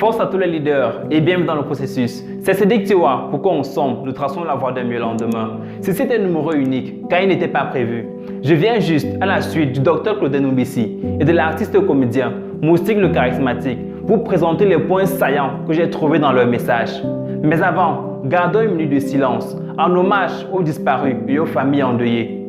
Force à tous les leaders et bienvenue dans le processus. C'est Cédric Tiwa, pourquoi ensemble nous traçons la voie d'un mieux lendemain. Ceci est un numéro unique car il n'était pas prévu. Je viens juste à la suite du Dr Claudel Nubissi et de l'artiste comédien Moustique le charismatique pour présenter les points saillants que j'ai trouvés dans leur message. Mais avant, gardons une minute de silence en hommage aux disparus et aux familles endeuillées.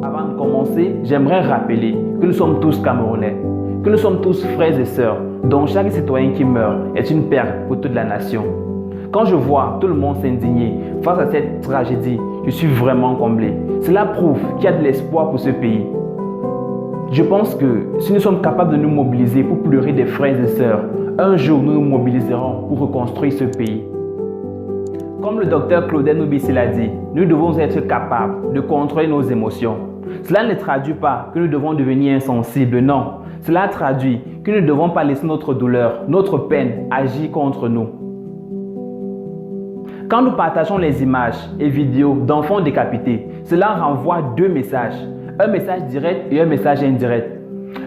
Avant de commencer, j'aimerais rappeler que nous sommes tous Camerounais, que nous sommes tous frères et sœurs, dont chaque citoyen qui meurt est une perte pour toute la nation. Quand je vois tout le monde s'indigner face à cette tragédie, je suis vraiment comblé. Cela prouve qu'il y a de l'espoir pour ce pays. Je pense que si nous sommes capables de nous mobiliser pour pleurer des frères et sœurs, un jour nous nous mobiliserons pour reconstruire ce pays. Comme le docteur Claudel Nubissi l'a dit, nous devons être capables de contrôler nos émotions. Cela ne traduit pas que nous devons devenir insensibles, non. Cela traduit que nous ne devons pas laisser notre douleur, notre peine agir contre nous. Quand nous partageons les images et vidéos d'enfants décapités, cela renvoie deux messages, un message direct et un message indirect.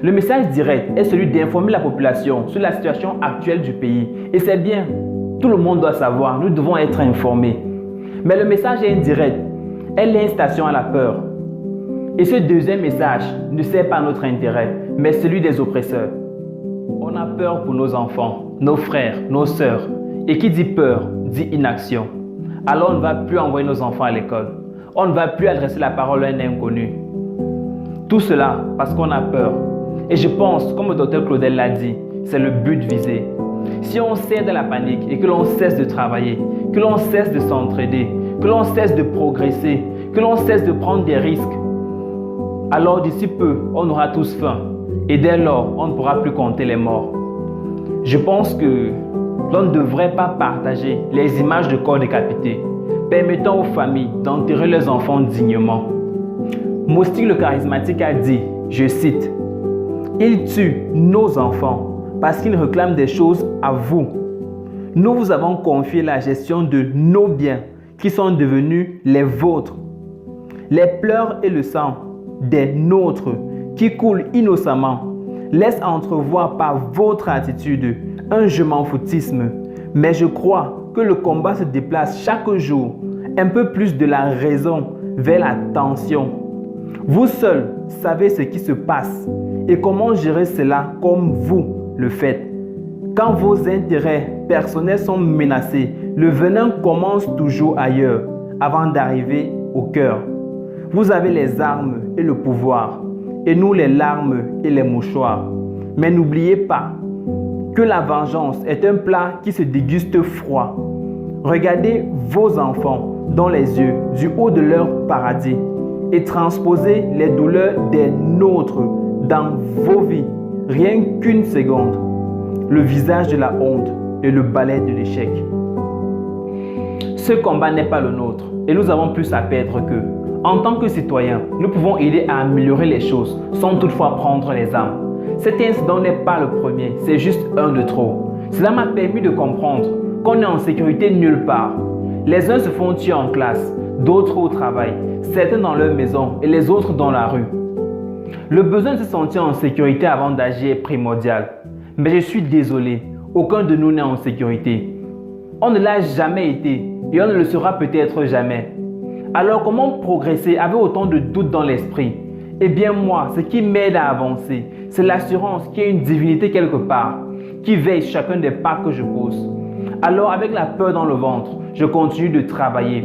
Le message direct est celui d'informer la population sur la situation actuelle du pays et c'est bien. Tout le monde doit savoir, nous devons être informés. Mais le message indirect est l'incitation à la peur. Et ce deuxième message ne sert pas notre intérêt, mais celui des oppresseurs. On a peur pour nos enfants, nos frères, nos sœurs. Et qui dit peur, dit inaction. Alors on ne va plus envoyer nos enfants à l'école. On ne va plus adresser la parole à un inconnu. Tout cela parce qu'on a peur. Et je pense, comme le docteur Claudel l'a dit, c'est le but visé. Si on cède à la panique et que l'on cesse de travailler, que l'on cesse de s'entraider, que l'on cesse de progresser, que l'on cesse de prendre des risques, alors d'ici peu, on aura tous faim et dès lors, on ne pourra plus compter les morts. Je pense que l'on ne devrait pas partager les images de corps décapités, permettant aux familles d'enterrer leurs enfants dignement. Moustique le charismatique a dit, je cite, « Il tue nos enfants parce qu'ils réclament des choses à vous. Nous vous avons confié la gestion de nos biens qui sont devenus les vôtres. Les pleurs et le sang des nôtres qui coulent innocemment laissent entrevoir par votre attitude un je m'en foutisme. Mais je crois que le combat se déplace chaque jour un peu plus de la raison vers la tension. Vous seuls savez ce qui se passe et comment gérer cela comme vous le faites. Quand vos intérêts personnels sont menacés, le venin commence toujours ailleurs avant d'arriver au cœur. Vous avez les armes et le pouvoir, et nous les larmes et les mouchoirs. Mais n'oubliez pas que la vengeance est un plat qui se déguste froid. Regardez vos enfants dans les yeux du haut de leur paradis et transposez les douleurs des nôtres dans vos vies. Rien qu'une seconde, le visage de la honte et le balai de l'échec. Ce combat n'est pas le nôtre et nous avons plus à perdre qu'eux. En tant que citoyens, nous pouvons aider à améliorer les choses sans toutefois prendre les armes. Cet incident n'est pas le premier, c'est juste un de trop. Cela m'a permis de comprendre qu'on est en sécurité nulle part. Les uns se font tuer en classe, d'autres au travail, certains dans leur maison et les autres dans la rue. Le besoin de se sentir en sécurité avant d'agir est primordial. Mais je suis désolé, aucun de nous n'est en sécurité. On ne l'a jamais été et on ne le sera peut-être jamais. Alors comment progresser avec autant de doutes dans l'esprit? Eh bien moi, ce qui m'aide à avancer, c'est l'assurance qu'il y a une divinité quelque part qui veille chacun des pas que je pose. Alors avec la peur dans le ventre, je continue de travailler.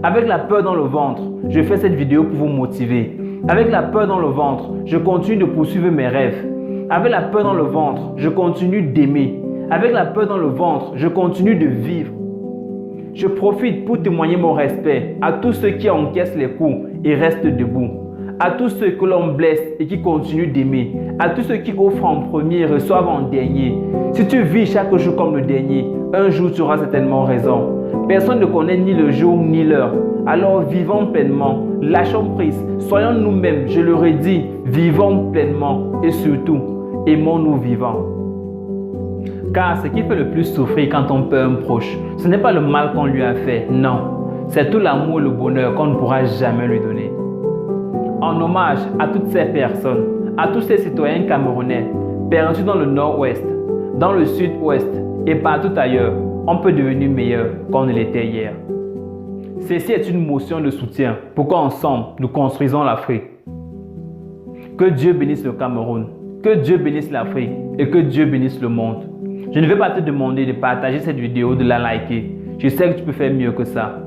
Avec la peur dans le ventre, je fais cette vidéo pour vous motiver. Avec la peur dans le ventre, je continue de poursuivre mes rêves. Avec la peur dans le ventre, je continue d'aimer. Avec la peur dans le ventre, je continue de vivre. Je profite pour témoigner mon respect à tous ceux qui encaissent les coups et restent debout. À tous ceux que l'on blesse et qui continuent d'aimer. À tous ceux qui offrent en premier et reçoivent en dernier. Si tu vis chaque jour comme le dernier, un jour tu auras certainement raison. Personne ne connaît ni le jour ni l'heure. Alors vivons pleinement, lâchons prise, soyons nous-mêmes, je le redis, vivons pleinement et surtout, aimons-nous vivants. Car ce qui fait le plus souffrir quand on perd un proche, ce n'est pas le mal qu'on lui a fait, non. C'est tout l'amour et le bonheur qu'on ne pourra jamais lui donner. En hommage à toutes ces personnes, à tous ces citoyens camerounais, perdus dans le nord-ouest, dans le sud-ouest et partout ailleurs, on peut devenir meilleur qu'on ne l'était hier. Ceci est une motion de soutien pour qu'ensemble nous construisons l'Afrique. Que Dieu bénisse le Cameroun, que Dieu bénisse l'Afrique et que Dieu bénisse le monde. Je ne vais pas te demander de partager cette vidéo, de la liker. Je sais que tu peux faire mieux que ça.